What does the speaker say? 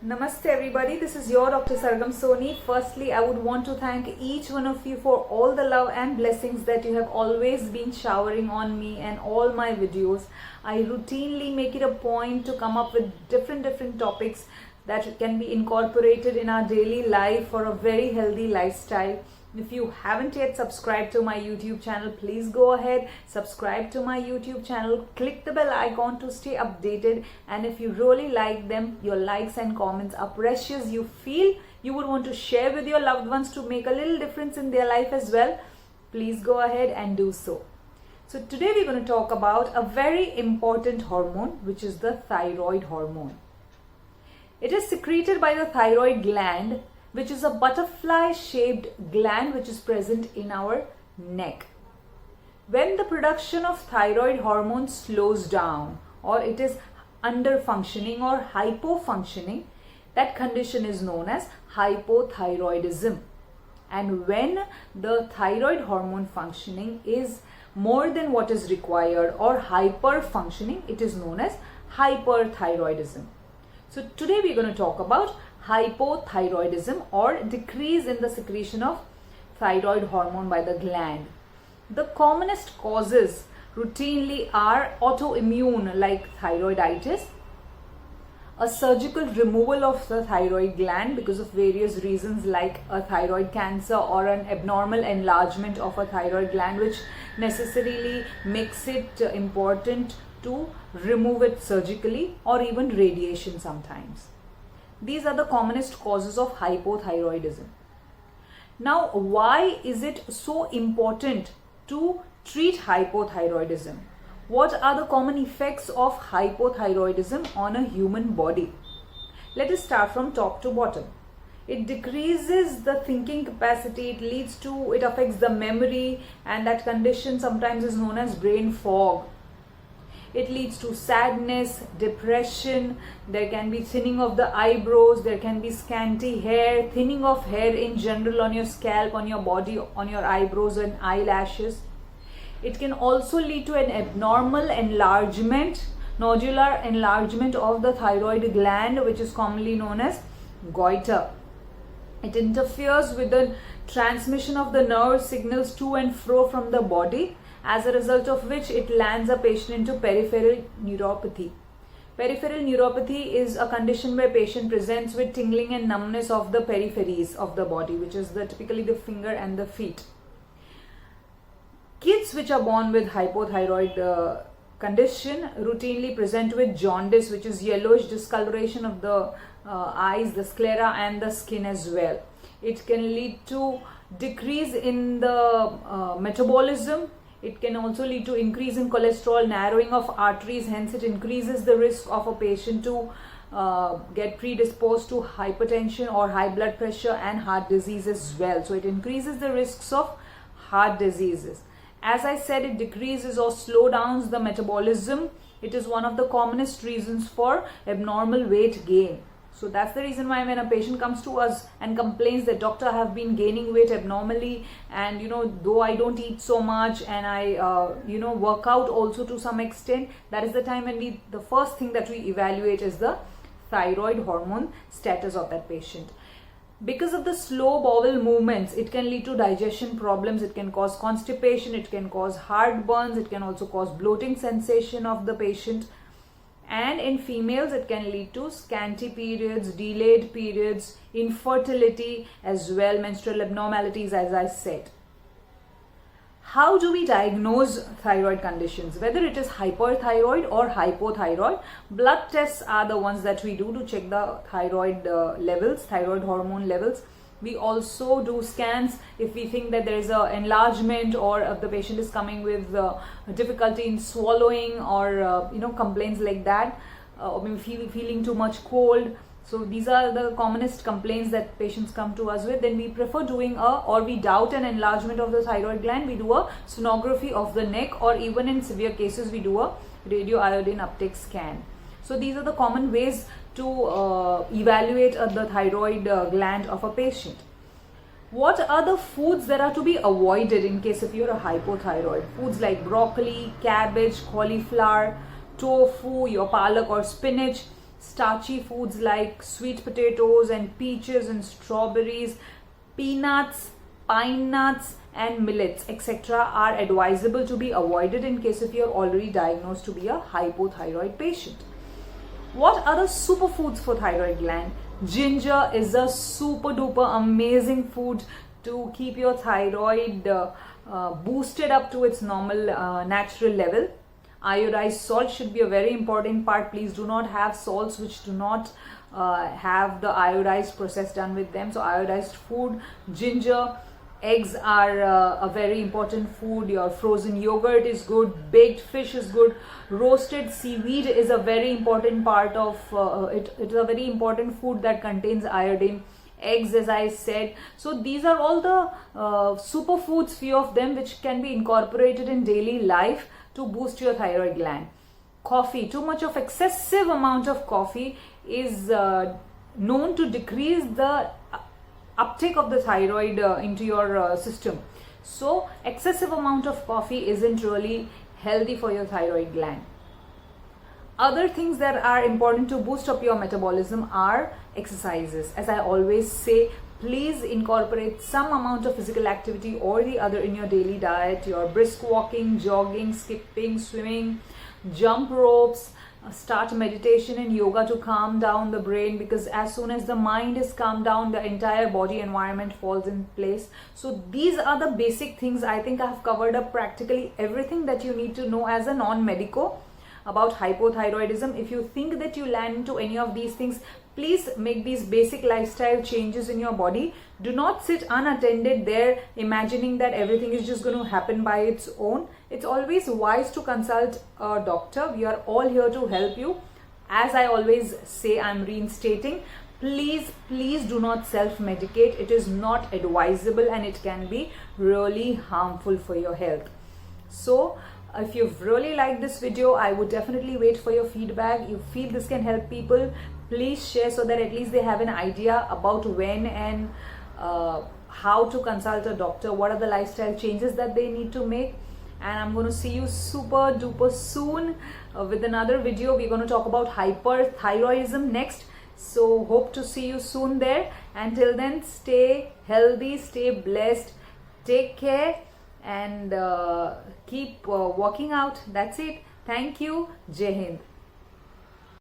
Namaste everybody, this is your Dr. Sargam Soni. Firstly, I would want to thank each one of you for all the love and blessings that you have always been showering on me and all my videos. I routinely make it a point to come up with different topics that can be incorporated in our daily life for a very healthy lifestyle. If you haven't yet subscribed to my YouTube channel, please go ahead, subscribe to my YouTube channel, click the bell icon to stay updated. And if you really like them, your likes and comments are precious. You feel you would want to share with your loved ones to make a little difference in their life as well, please go ahead and do so. So today we're going to talk about a very important hormone, which is the thyroid hormone. It is secreted by the thyroid gland, which is a butterfly shaped gland which is present in our neck. When the production of thyroid hormone slows down or it is under functioning or hypofunctioning, that condition is known as hypothyroidism. And when the thyroid hormone functioning is more than what is required or hyperfunctioning, it is known as hyperthyroidism. So today we're going to talk about hypothyroidism or decrease in the secretion of thyroid hormone by the gland. The commonest causes routinely are autoimmune like thyroiditis, a surgical removal of the thyroid gland because of various reasons like a thyroid cancer or an abnormal enlargement of a thyroid gland, which necessarily makes it important to remove it surgically, or even radiation sometimes. These are the commonest causes of hypothyroidism. Now, why is it so important to treat hypothyroidism? What are the common effects of hypothyroidism on a human body? Let us start from top to bottom. It decreases the thinking capacity, it affects the memory, and that condition sometimes is known as brain fog. It leads to sadness, depression, there can be thinning of the eyebrows, there can be scanty hair, thinning of hair in general on your scalp, on your body, on your eyebrows and eyelashes. It can also lead to an abnormal enlargement, nodular enlargement of the thyroid gland, which is commonly known as goiter. It interferes with the transmission of the nerve signals to and fro from the body, as a result of which it lands a patient into peripheral neuropathy. Peripheral neuropathy is a condition where patient presents with tingling and numbness of the peripheries of the body, which is typically the finger and the feet. Kids which are born with hypothyroid condition routinely present with jaundice, which is yellowish discoloration of the eyes, the sclera and the skin as well. It can lead to decrease in the metabolism. It can also lead to increase in cholesterol, narrowing of arteries, hence it increases the risk of a patient to get predisposed to hypertension or high blood pressure and heart disease as well. So it increases the risks of heart diseases. As I said, it decreases or slow down the metabolism. It is one of the commonest reasons for abnormal weight gain. So that's the reason why when a patient comes to us and complains that doctor, I have been gaining weight abnormally, and though I don't eat so much and I work out also to some extent, that is the time when the first thing that we evaluate is the thyroid hormone status of that patient. Because of the slow bowel movements, it can lead to digestion problems, it can cause constipation, it can cause heartburns, it can also cause bloating sensation of the patient. And in females, it can lead to scanty periods, delayed periods, infertility as well, menstrual abnormalities, as I said. How do we diagnose thyroid conditions? Whether it is hyperthyroid or hypothyroid, blood tests are the ones that we do to check the thyroid levels, thyroid hormone levels. We also do scans if we think that there is an enlargement, or if the patient is coming with difficulty in swallowing, or complaints like that, or maybe feeling too much cold. So these are the commonest complaints that patients come to us with. Then we prefer doing or we doubt an enlargement of the thyroid gland, we do a sonography of the neck, or even in severe cases we do a radioiodine uptake scan. So these are the common ways to evaluate the thyroid gland of a patient. What are the foods that are to be avoided in case if you're a hypothyroid? Foods like broccoli, cabbage, cauliflower, tofu, your palak or spinach, starchy foods like sweet potatoes and peaches and strawberries, peanuts, pine nuts and millets etc. are advisable to be avoided in case if you are already diagnosed to be a hypothyroid patient. What are the superfoods for thyroid gland? Ginger is a super duper amazing food to keep your thyroid boosted up to its normal natural level. Iodized salt should be a very important part. Please do not have salts which do not have the iodized process done with them. So iodized food, ginger, eggs are a very important food. Your frozen yogurt is good, baked fish is good, roasted seaweed is a very important part of it. It is a very important food that contains iodine. Eggs, as I said. So these are all the superfoods, few of them, which can be incorporated in daily life to boost your thyroid gland. Coffee, too much of excessive amount of coffee is known to decrease the uptake of the thyroid into your system. So excessive amount of coffee isn't really healthy for your thyroid gland. Other things that are important to boost up your metabolism are exercises. As I always say, please incorporate some amount of physical activity or the other in your daily diet. Your brisk walking, jogging, skipping, swimming, jump ropes, start meditation and yoga to calm down the brain, because as soon as the mind is calmed down, the entire body environment falls in place. So these are the basic things. I think I have covered up practically everything that you need to know as a non-medico about hypothyroidism. If you think that you land into any of these things, please make these basic lifestyle changes in your body. Do not sit unattended there imagining that everything is just going to happen by its own. It's always wise to consult a doctor. We are all here to help you. As I always say, I'm reinstating, please do not self-medicate. It is not advisable and it can be really harmful for your health. So if you've really liked this video, I would definitely wait for your feedback. You feel this can help people, please share so that at least they have an idea about when and how to consult a doctor, what are the lifestyle changes that they need to make. And I'm going to see you super duper soon with another video. We're going to talk about hyperthyroidism next. So hope to see you soon there. Until then, stay healthy, stay blessed, take care and keep working out. That's it. Thank you. Jai Hind.